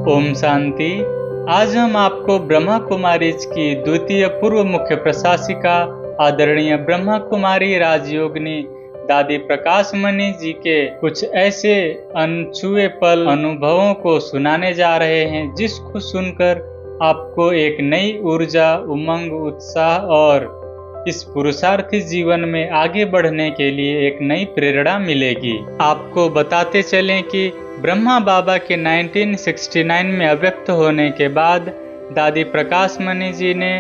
ओम शांति। आज हम आपको ब्रह्मा कुमारीज की द्वितीय पूर्व मुख्य प्रशासिका आदरणीय ब्रह्मा कुमारी राजयोगिनी दादी प्रकाश मणि जी के कुछ ऐसे अनछुए पल अनुभवों को सुनाने जा रहे हैं, जिसको सुनकर आपको एक नई ऊर्जा, उमंग, उत्साह और इस पुरुषार्थी जीवन में आगे बढ़ने के लिए एक नई प्रेरणा मिलेगी। आपको बताते चलें कि ब्रह्मा बाबा के 1969 में अव्यक्त होने के बाद दादी प्रकाश मणि जी ने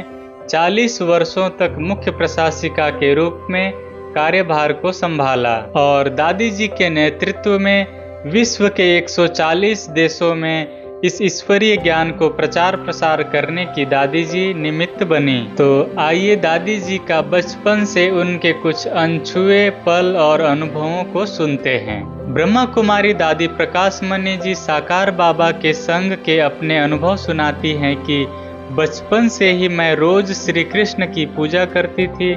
40 वर्षों तक मुख्य प्रशासिका के रूप में कार्यभार को संभाला और दादी जी के नेतृत्व में विश्व के 140 देशों में इस ईश्वरीय ज्ञान को प्रचार प्रसार करने की दादी जी निमित्त बनी। तो आइए दादी जी का बचपन से उनके कुछ अनछुए पल और अनुभवों को सुनते हैं। ब्रह्मा कुमारी दादी प्रकाश मणि जी साकार बाबा के संग के अपने अनुभव सुनाती हैं कि बचपन से ही मैं रोज श्री कृष्ण की पूजा करती थी।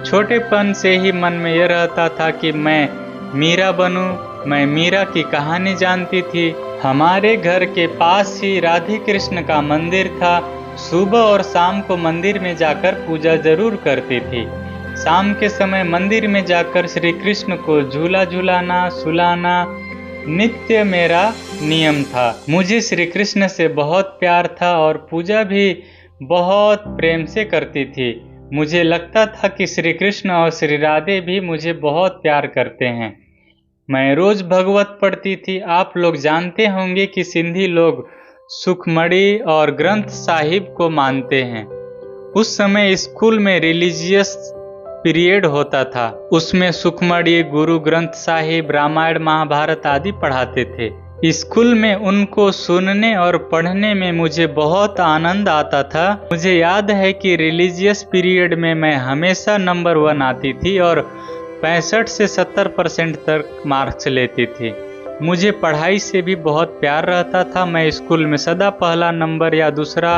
छोटेपन से ही मन में यह रहता था कि मैं मीरा बनूं। मैं मीरा की कहानी जानती थी। हमारे घर के पास ही राधे कृष्ण का मंदिर था। सुबह और शाम को मंदिर में जाकर पूजा जरूर करती थी। शाम के समय मंदिर में जाकर श्री कृष्ण को झूला झूलाना, सुलाना नित्य मेरा नियम था। मुझे श्री कृष्ण से बहुत प्यार था और पूजा भी बहुत प्रेम से करती थी। मुझे लगता था कि श्री कृष्ण और श्री राधे भी मुझे बहुत प्यार करते हैं। मैं रोज भगवत पढ़ती थी। आप लोग जानते होंगे कि सिंधी लोग सुखमणी और ग्रंथ साहिब को मानते हैं। उस समय स्कूल में रिलीजियस पीरियड होता था। उसमें सुखमणी, गुरु ग्रंथ साहिब, रामायण, महाभारत आदि पढ़ाते थे। स्कूल में उनको सुनने और पढ़ने में मुझे बहुत आनंद आता था। मुझे याद है कि रिलीजियस पीरियड में मैं हमेशा नंबर 1 आती थी और 65 से 70% तक मार्क्स लेती थी। मुझे पढ़ाई से भी बहुत प्यार रहता था। मैं स्कूल में सदा पहला नंबर या दूसरा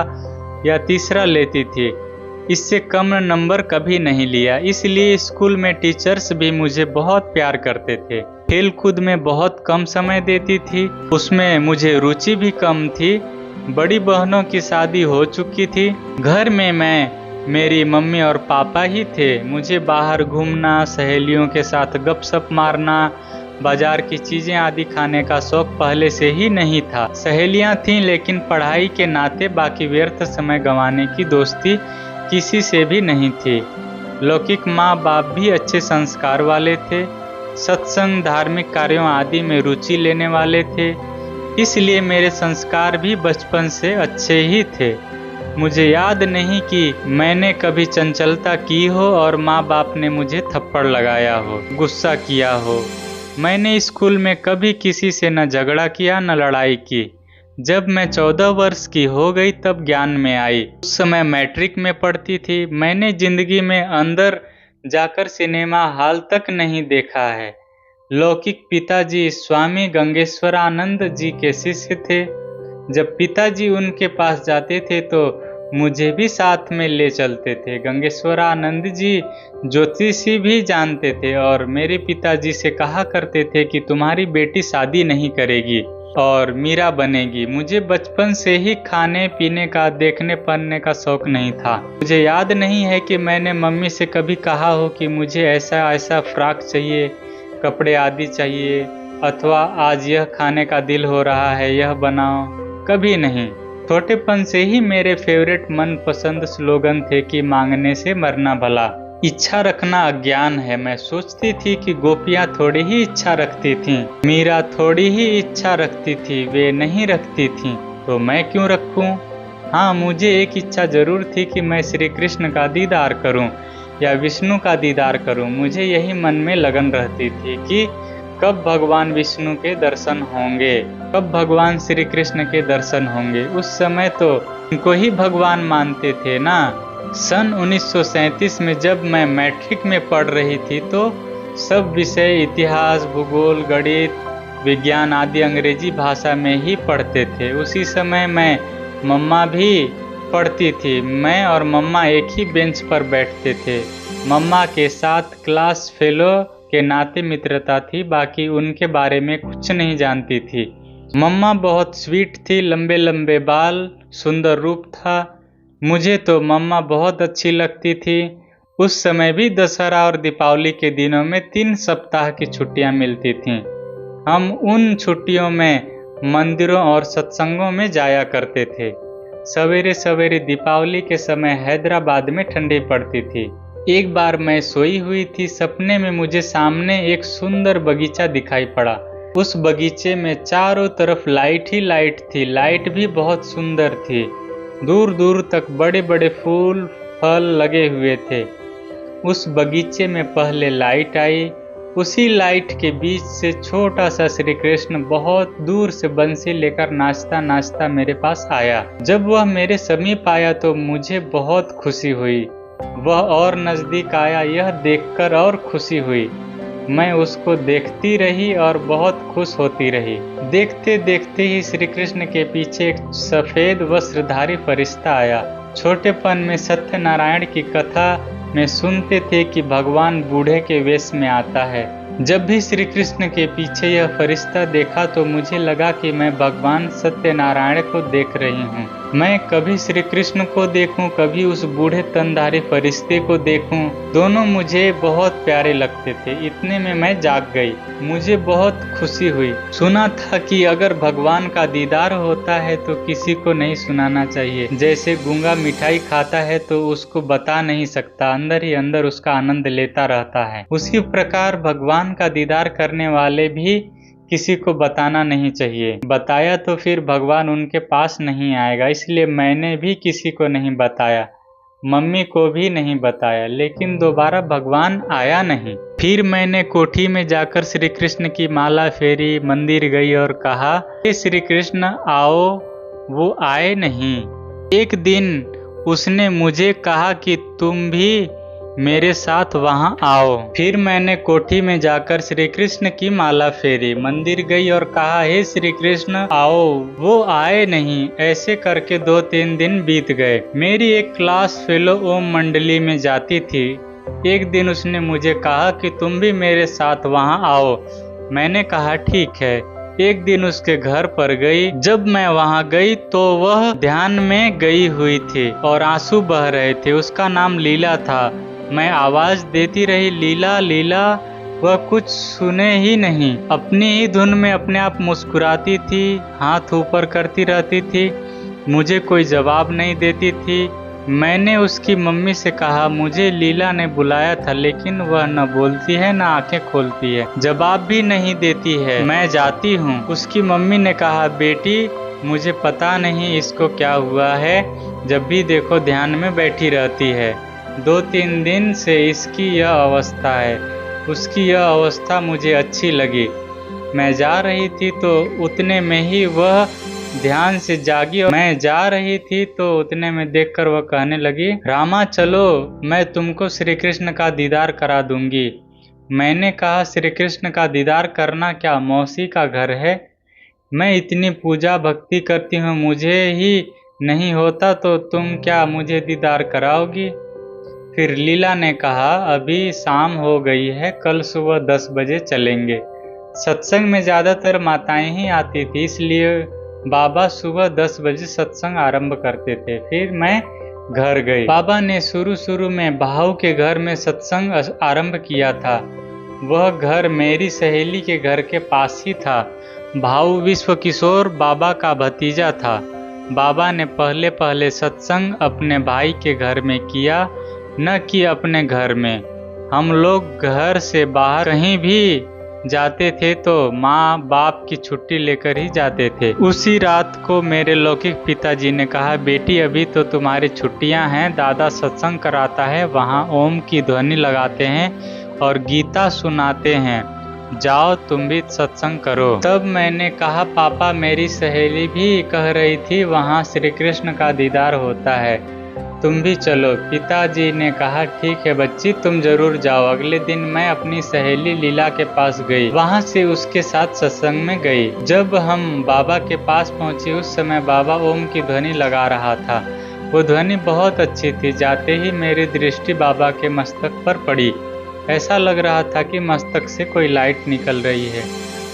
या तीसरा लेती थी। इससे कम नंबर कभी नहीं लिया। इसलिए स्कूल में टीचर्स भी मुझे बहुत प्यार करते थे। खेल कूद में बहुत कम समय देती थी। उसमें मुझे रुचि भी कम थी। बड़ी बहनों की शादी हो चुकी थी। घर में मेरी मम्मी और पापा ही थे। मुझे बाहर घूमना, सहेलियों के साथ गपशप मारना, बाजार की चीजें आदि खाने का शौक पहले से ही नहीं था। सहेलियां थीं, लेकिन पढ़ाई के नाते बाकी व्यर्थ समय गंवाने की दोस्ती किसी से भी नहीं थी। लौकिक माँ बाप भी अच्छे संस्कार वाले थे। सत्संग, धार्मिक कार्यों आदि में रुचि लेने वाले थे। इसलिए मेरे संस्कार भी बचपन से अच्छे ही थे। मुझे याद नहीं कि मैंने कभी चंचलता की हो और माँ बाप ने मुझे थप्पड़ लगाया हो, गुस्सा किया हो। मैंने स्कूल में कभी किसी से न झगड़ा किया न लड़ाई की। जब मैं 14 वर्ष की हो गई तब ज्ञान में आई। उस समय मैट्रिक में पढ़ती थी। मैंने जिंदगी में अंदर जाकर सिनेमा हॉल तक नहीं देखा है। लौकिक पिताजी स्वामी गंगेश्वरानंद जी के शिष्य थे। जब पिताजी उनके पास जाते थे तो मुझे भी साथ में ले चलते थे। गंगेश्वरानंद जी ज्योतिषी भी जानते थे और मेरे पिताजी से कहा करते थे कि तुम्हारी बेटी शादी नहीं करेगी और मीरा बनेगी। मुझे बचपन से ही खाने पीने का, देखने पढ़ने का शौक नहीं था। मुझे याद नहीं है कि मैंने मम्मी से कभी कहा हो कि मुझे ऐसा ऐसा फ्रॉक चाहिए, कपड़े आदि चाहिए, अथवा आज यह खाने का दिल हो रहा है, यह बनाओ। कभी नहीं। छोटेपन से ही मेरे फेवरेट मनपसंद स्लोगन थे कि मांगने से मरना भला। इच्छा रखना अज्ञान है। मैं सोचती थी कि गोपियां थोड़ी ही इच्छा रखती थीं, मीरा थोड़ी ही इच्छा रखती थी, वे नहीं रखती थीं, तो मैं क्यों रखूं? हाँ, मुझे एक इच्छा जरूर थी कि मैं श्री कृष्ण का दीदार करूं या विष्णु का दीदार करूं। मुझे यही मन में लगन रहती थी कि कब भगवान विष्णु के दर्शन होंगे, कब भगवान श्री कृष्ण के दर्शन होंगे। उस समय तो उनको ही भगवान मानते थे ना। सन 1937 में जब मैं मैट्रिक में पढ़ रही थी तो सब विषय इतिहास, भूगोल, गणित, विज्ञान आदि अंग्रेजी भाषा में ही पढ़ते थे। उसी समय मैं मम्मा भी पढ़ती थी। मैं और मम्मा एक ही बेंच पर बैठते थे। मम्मा के साथ क्लास फेलो के नाते मित्रता थी, बाकी उनके बारे में कुछ नहीं जानती थी। मम्मा बहुत स्वीट थी, लंबे लंबे बाल, सुंदर रूप था। मुझे तो मम्मा बहुत अच्छी लगती थी। उस समय भी दशहरा और दीपावली के दिनों में 3 सप्ताह की छुट्टियां मिलती थीं। हम उन छुट्टियों में मंदिरों और सत्संगों में जाया करते थे। सवेरे सवेरे दीपावली के समय हैदराबाद में ठंडी पड़ती थी। एक बार मैं सोई हुई थी, सपने में मुझे सामने एक सुंदर बगीचा दिखाई पड़ा। उस बगीचे में चारों तरफ लाइट ही लाइट थी। लाइट भी बहुत सुंदर थी। दूर दूर तक बड़े बड़े फूल फल लगे हुए थे। उस बगीचे में पहले लाइट आई। उसी लाइट के बीच से छोटा सा श्री कृष्ण बहुत दूर से बंसी लेकर नाचता नाचता मेरे पास आया। जब वह मेरे समीप आया तो मुझे बहुत खुशी हुई। वह और नजदीक आया, यह देखकर और खुशी हुई। मैं उसको देखती रही और बहुत खुश होती रही। देखते देखते ही श्री कृष्ण के पीछे एक सफेद वस्त्रधारी फरिश्ता आया। छोटेपन में सत्यनारायण की कथा में सुनते थे कि भगवान बूढ़े के वेश में आता है। जब भी श्री कृष्ण के पीछे यह फरिश्ता देखा तो मुझे लगा कि मैं भगवान सत्यनारायण को देख रही हूँ। मैं कभी श्री कृष्ण को देखूं, कभी उस बूढ़े तनधारी फरिश्ते को देखूं। दोनों मुझे बहुत प्यारे लगते थे। इतने में मैं जाग गई। मुझे बहुत खुशी हुई। सुना था कि अगर भगवान का दीदार होता है तो किसी को नहीं सुनाना चाहिए। जैसे गूंगा मिठाई खाता है तो उसको बता नहीं सकता, अंदर ही अंदर उसका आनंद लेता रहता है। उसी प्रकार भगवान का दीदार करने वाले भी किसी को बताना नहीं चाहिए। बताया तो फिर भगवान उनके पास नहीं आएगा। इसलिए मैंने भी किसी को नहीं बताया, मम्मी को भी नहीं बताया। लेकिन दोबारा भगवान आया नहीं। फिर मैंने कोठी में जाकर श्री कृष्ण की माला फेरी, मंदिर गई और कहा, हे श्री कृष्ण आओ। वो आए नहीं। एक दिन उसने मुझे कहा कि तुम भी मेरे साथ वहां आओ। फिर मैंने कोठी में जाकर श्री कृष्ण की माला फेरी, मंदिर गई और कहा, हे श्री कृष्ण आओ। वो आए नहीं। ऐसे करके 2-3 दिन बीत गए। मेरी एक क्लास फेलो ओम मंडली में जाती थी। एक दिन उसने मुझे कहा कि तुम भी मेरे साथ वहां आओ। मैंने कहा ठीक है। एक दिन उसके घर पर गई। जब मैं वहां गई तो वह ध्यान में गई हुई थी और आंसू बह रहे थे। उसका नाम लीला था। मैं आवाज देती रही, लीला लीला। वह कुछ सुने ही नहीं। अपनी ही धुन में अपने आप मुस्कुराती थी, हाथ ऊपर करती रहती थी। मुझे कोई जवाब नहीं देती थी। मैंने उसकी मम्मी से कहा, मुझे लीला ने बुलाया था लेकिन वह न बोलती है न आंखें खोलती है, जवाब भी नहीं देती है। मैं जाती हूँ। उसकी मम्मी ने कहा, बेटी मुझे पता नहीं इसको क्या हुआ है, जब भी देखो ध्यान में बैठी रहती है। 2-3 दिन से इसकी यह अवस्था है। उसकी यह अवस्था मुझे अच्छी लगी। मैं जा रही थी तो उतने में ही वह ध्यान से जागी और मैं जा रही थी तो उतने में देखकर वह कहने लगी, रामा चलो, मैं तुमको श्री कृष्ण का दीदार करा दूंगी। मैंने कहा, श्री कृष्ण का दीदार करना क्या मौसी का घर है? मैं इतनी पूजा भक्ति करती हूँ, मुझे ही नहीं होता तो तुम क्या मुझे दीदार कराओगी? फिर लीला ने कहा, अभी शाम हो गई है, कल सुबह 10 बजे चलेंगे। सत्संग में ज़्यादातर माताएं ही आती थी, इसलिए बाबा सुबह 10 बजे सत्संग आरंभ करते थे। फिर मैं घर गई। बाबा ने शुरू में भाऊ के घर में सत्संग आरंभ किया था। वह घर मेरी सहेली के घर के पास ही था। भाऊ विश्व किशोर बाबा का भतीजा था। बाबा ने पहले सत्संग अपने भाई के घर में किया, न कि अपने घर में। हम लोग घर से बाहर कहीं भी जाते थे तो माँ बाप की छुट्टी लेकर ही जाते थे। उसी रात को मेरे लौकिक पिताजी ने कहा, बेटी अभी तो तुम्हारी छुट्टियां हैं, दादा सत्संग कराता है, वहाँ ओम की ध्वनि लगाते हैं और गीता सुनाते हैं, जाओ तुम भी सत्संग करो। तब मैंने कहा, पापा मेरी सहेली भी कह रही थी वहाँ श्री कृष्ण का दीदार होता है, तुम भी चलो। पिताजी ने कहा, ठीक है बच्ची, तुम जरूर जाओ। अगले दिन मैं अपनी सहेली लीला के पास गई, वहां से उसके साथ सत्संग में गई। जब हम बाबा के पास पहुंचे उस समय बाबा ओम की ध्वनि लगा रहा था। वो ध्वनि बहुत अच्छी थी। जाते ही मेरी दृष्टि बाबा के मस्तक पर पड़ी। ऐसा लग रहा था कि मस्तक से कोई लाइट निकल रही है।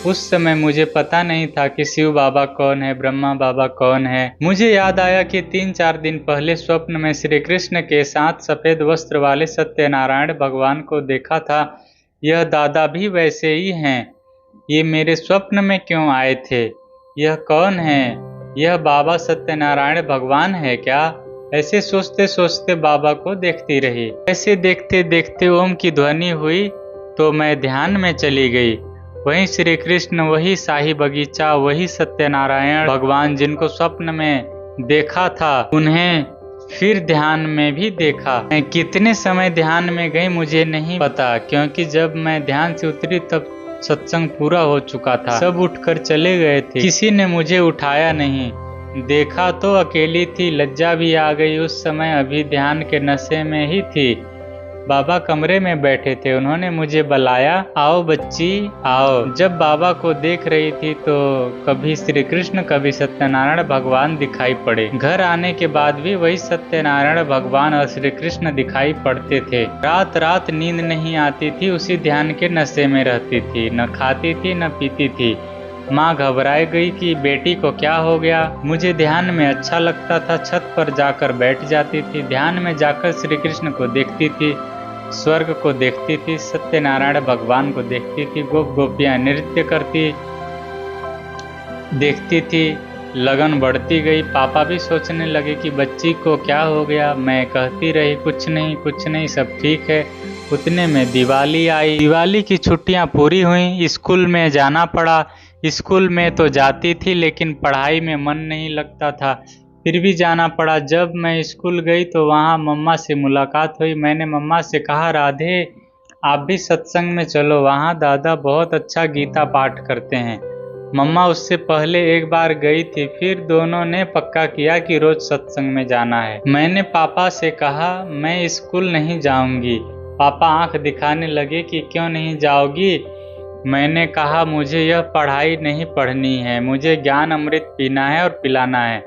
उस समय मुझे पता नहीं था कि शिव बाबा कौन है, ब्रह्मा बाबा कौन है। मुझे याद आया कि 3-4 दिन पहले स्वप्न में श्री कृष्ण के साथ सफेद वस्त्र वाले सत्यनारायण भगवान को देखा था। यह दादा भी वैसे ही हैं। ये मेरे स्वप्न में क्यों आए थे? यह कौन है? यह बाबा सत्यनारायण भगवान है क्या? ऐसे सोचते सोचते बाबा को देखती रही। ऐसे देखते देखते ओम की ध्वनि हुई तो मैं ध्यान में चली गई। वही श्री कृष्ण, वही शाही बगीचा, वही सत्यनारायण भगवान जिनको स्वप्न में देखा था, उन्हें फिर ध्यान में भी देखा। मैं कितने समय ध्यान में गई मुझे नहीं पता, क्योंकि जब मैं ध्यान से उतरी तब सत्संग पूरा हो चुका था। सब उठकर चले गए थे, किसी ने मुझे उठाया नहीं। देखा तो अकेली थी, लज्जा भी आ गई। उस समय अभी ध्यान के नशे में ही थी। बाबा कमरे में बैठे थे, उन्होंने मुझे बुलाया, आओ बच्ची आओ। जब बाबा को देख रही थी तो कभी श्री कृष्ण कभी सत्यनारायण भगवान दिखाई पड़े। घर आने के बाद भी वही सत्यनारायण भगवान और श्री कृष्ण दिखाई पड़ते थे। रात रात नींद नहीं आती थी, उसी ध्यान के नशे में रहती थी, न खाती थी न पीती थी। माँ घबराई गई कि बेटी को क्या हो गया। मुझे ध्यान में अच्छा लगता था, छत पर जाकर बैठ जाती थी। ध्यान में जाकर श्री कृष्ण को देखती थी, स्वर्ग को देखती थी, सत्यनारायण भगवान को देखती थी, गोप गोपियाँ नृत्य करती देखती थी। लगन बढ़ती गई। पापा भी सोचने लगे कि बच्ची को क्या हो गया। मैं कहती रही कुछ नहीं सब ठीक है। उतने में दिवाली आई। दिवाली की छुट्टियां पूरी हुई, स्कूल में जाना पड़ा। स्कूल में तो जाती थी लेकिन पढ़ाई में मन नहीं लगता था, फिर भी जाना पड़ा। जब मैं स्कूल गई तो वहाँ मम्मा से मुलाकात हुई। मैंने मम्मा से कहा, राधे आप भी सत्संग में चलो, वहाँ दादा बहुत अच्छा गीता पाठ करते हैं। मम्मा उससे पहले एक बार गई थी, फिर दोनों ने पक्का किया कि रोज सत्संग में जाना है। मैंने पापा से कहा मैं स्कूल नहीं जाऊंगी। पापा आंख दिखाने लगे कि क्यों नहीं जाओगी। मैंने कहा मुझे यह पढ़ाई नहीं पढ़नी है, मुझे ज्ञान अमृत पीना है और पिलाना है।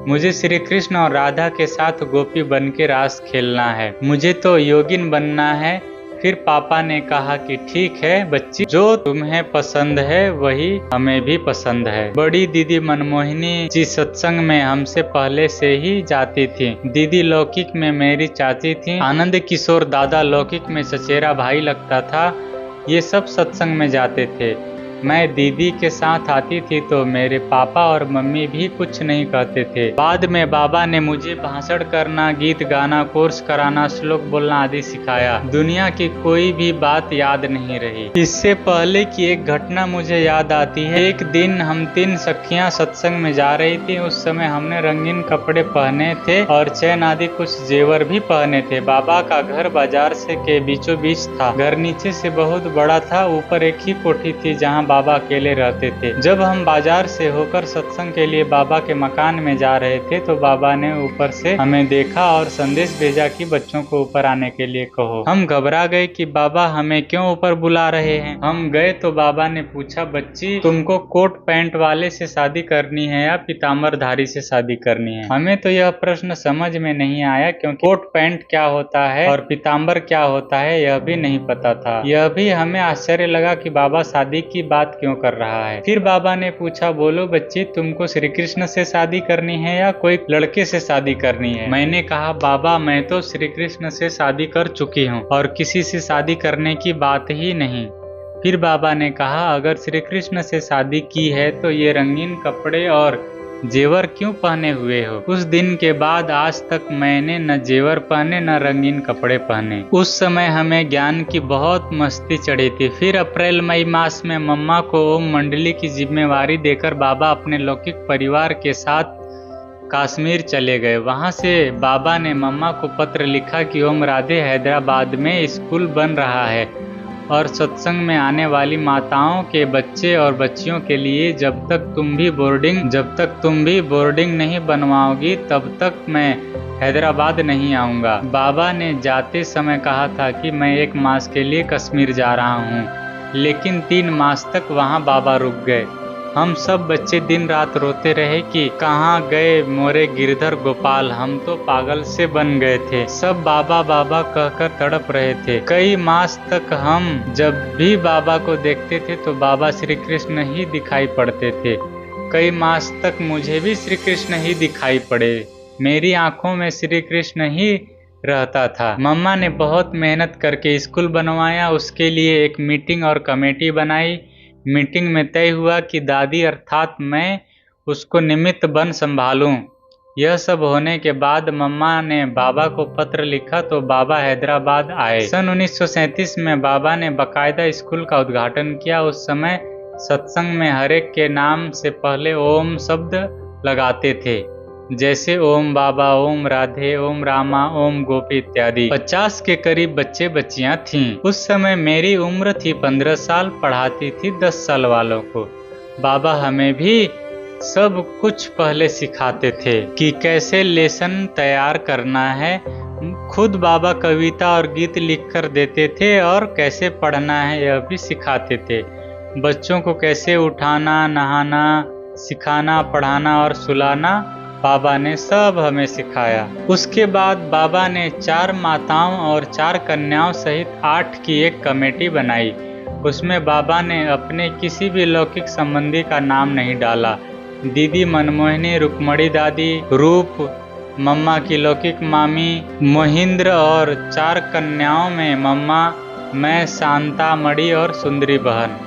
मुझे श्री कृष्ण और राधा के साथ गोपी बन के रास खेलना है, मुझे तो योगिन बनना है। फिर पापा ने कहा कि ठीक है बच्ची, जो तुम्हें पसंद है वही हमें भी पसंद है। बड़ी दीदी मनमोहिनी जी सत्संग में हमसे पहले से ही जाती थी। दीदी लौकिक में मेरी चाची थी। आनंद किशोर दादा लौकिक में चचेरा भाई लगता था। ये सब सत्संग में जाते थे। मैं दीदी के साथ आती थी तो मेरे पापा और मम्मी भी कुछ नहीं कहते थे। बाद में बाबा ने मुझे भाषण करना, गीत गाना, कोर्स कराना, श्लोक बोलना आदि सिखाया। दुनिया की कोई भी बात याद नहीं रही। इससे पहले की एक घटना मुझे याद आती है। एक दिन हम 3 सखियां सत्संग में जा रही थी। उस समय हमने रंगीन कपड़े पहने थे और चैन आदि कुछ जेवर भी पहने थे। बाबा का घर बाजार से के बीचों बीच था। घर नीचे से बहुत बड़ा था, ऊपर एक ही कोठी थी जहाँ बाबा अकेले रहते थे। जब हम बाजार से होकर सत्संग के लिए बाबा के मकान में जा रहे थे तो बाबा ने ऊपर से हमें देखा और संदेश भेजा कि बच्चों को ऊपर आने के लिए कहो। हम घबरा गए कि बाबा हमें क्यों ऊपर बुला रहे हैं। हम गए तो बाबा ने पूछा, बच्ची तुमको कोट पैंट वाले से शादी करनी है या पीताम्बरधारी से शादी करनी है। हमें तो यह प्रश्न समझ में नहीं आया, क्योंकि कोट पैंट क्या होता है और पीताम्बर क्या होता है यह भी नहीं पता था। यह भी हमें आश्चर्य लगा कि बाबा शादी की बात क्यों कर रहा है। फिर बाबा ने पूछा, बोलो बच्ची तुमको श्री कृष्ण से शादी करनी है या कोई लड़के से शादी करनी है। मैंने कहा, बाबा मैं तो श्री कृष्ण से शादी कर चुकी हूँ और किसी से शादी करने की बात ही नहीं। फिर बाबा ने कहा, अगर श्री कृष्ण से शादी की है तो ये रंगीन कपड़े और जेवर क्यों पहने हुए हो। उस दिन के बाद आज तक मैंने न जेवर पहने न रंगीन कपड़े पहने। उस समय हमें ज्ञान की बहुत मस्ती चढ़ी थी। फिर अप्रैल मई मास में मम्मा को ओम मंडली की जिम्मेवारी देकर बाबा अपने लौकिक परिवार के साथ कश्मीर चले गए। वहां से बाबा ने मम्मा को पत्र लिखा कि ओम राधे हैदराबाद में स्कूल बन रहा है और सत्संग में आने वाली माताओं के बच्चे और बच्चियों के लिए जब तक तुम भी बोर्डिंग नहीं बनवाओगी तब तक मैं हैदराबाद नहीं आऊँगा। बाबा ने जाते समय कहा था कि मैं 1 मास के लिए कश्मीर जा रहा हूँ, लेकिन 3 मास तक वहाँ बाबा रुक गए। हम सब बच्चे दिन रात रोते रहे कि कहाँ गए मोरे गिरधर गोपाल, हम तो पागल से बन गए थे। सब बाबा बाबा कहकर तड़प रहे थे। कई मास तक हम जब भी बाबा को देखते थे तो बाबा श्री कृष्ण ही दिखाई पड़ते थे। कई मास तक मुझे भी श्री कृष्ण ही दिखाई पड़े। मेरी आंखों में श्री कृष्ण ही रहता था। मम्मा ने बहुत मेहनत करके स्कूल बनवाया। उसके लिए एक मीटिंग और कमेटी बनाई। मीटिंग में तय हुआ कि दादी अर्थात मैं उसको निमित्त बन संभालूं। यह सब होने के बाद मम्मा ने बाबा को पत्र लिखा तो बाबा हैदराबाद आए। सन 1937 में बाबा ने बाकायदा स्कूल का उद्घाटन किया। उस समय सत्संग में हरेक के नाम से पहले ओम शब्द लगाते थे, जैसे ओम बाबा, ओम राधे, ओम रामा, ओम गोपी इत्यादि। 50 के करीब बच्चे बच्चियां थीं। उस समय मेरी उम्र थी 15 साल, पढ़ाती थी 10 साल वालों को। बाबा हमें भी सब कुछ पहले सिखाते थे कि कैसे लेसन तैयार करना है। खुद बाबा कविता और गीत लिख कर देते थे और कैसे पढ़ना है यह भी सिखाते थे। बच्चों को कैसे उठाना, नहाना, सिखाना, पढ़ाना और सुलाना बाबा ने सब हमें सिखाया। उसके बाद बाबा ने 4 माताओं और 4 कन्याओं सहित 8 की एक कमेटी बनाई। उसमें बाबा ने अपने किसी भी लौकिक संबंधी का नाम नहीं डाला। दीदी मनमोहिनी, रुक्मणी दादी, रूप, मम्मा की लौकिक मामी, मोहिंद्र और 4 कन्याओं में मम्मा, मैं, शांता, मणि और सुंदरी बहन।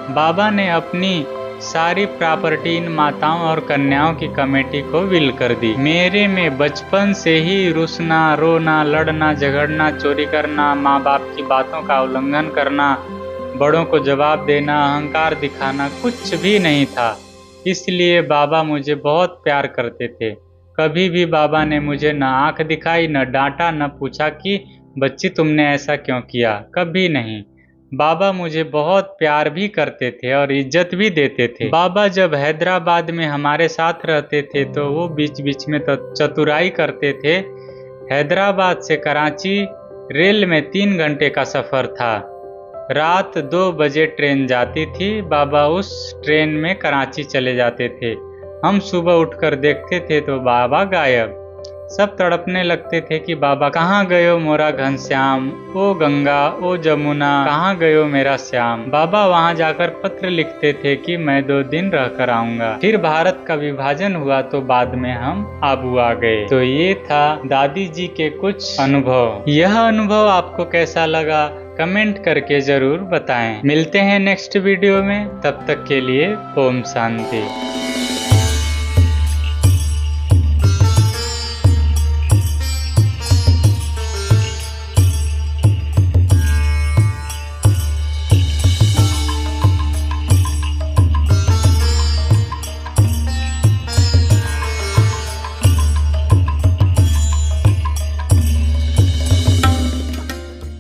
बाबा ने अपनी सारी प्रॉपर्टी इन माताओं और कन्याओं की कमेटी को विल कर दी। मेरे में बचपन से ही रुसना, रोना, लड़ना, झगड़ना, चोरी करना, माँ बाप की बातों का उल्लंघन करना, बड़ों को जवाब देना, अहंकार दिखाना कुछ भी नहीं था। इसलिए बाबा मुझे बहुत प्यार करते थे। कभी भी बाबा ने मुझे न आंख दिखाई, न डांटा, न पूछा कि बच्ची तुमने ऐसा क्यों किया, कभी नहीं। बाबा मुझे बहुत प्यार भी करते थे और इज्जत भी देते थे। बाबा जब हैदराबाद में हमारे साथ रहते थे तो वो बीच बीच में तो चतुराई करते थे। हैदराबाद से कराची रेल में 3 घंटे का सफर था। रात 2 बजे ट्रेन जाती थी। बाबा उस ट्रेन में कराची चले जाते थे। हम सुबह उठकर देखते थे तो बाबा गायब। सब तड़पने लगते थे कि बाबा कहाँ गयो मोरा घनश्याम, ओ गंगा, ओ जमुना, कहाँ गयो मेरा श्याम। बाबा वहाँ जाकर पत्र लिखते थे कि मैं 2 दिन रहकर आऊंगा। फिर भारत का विभाजन हुआ तो बाद में हम आबू आ गए। तो ये था दादी जी के कुछ अनुभव। यह अनुभव आपको कैसा लगा कमेंट करके जरूर बताएं। मिलते हैं नेक्स्ट वीडियो में, तब तक के लिए ओम शांति।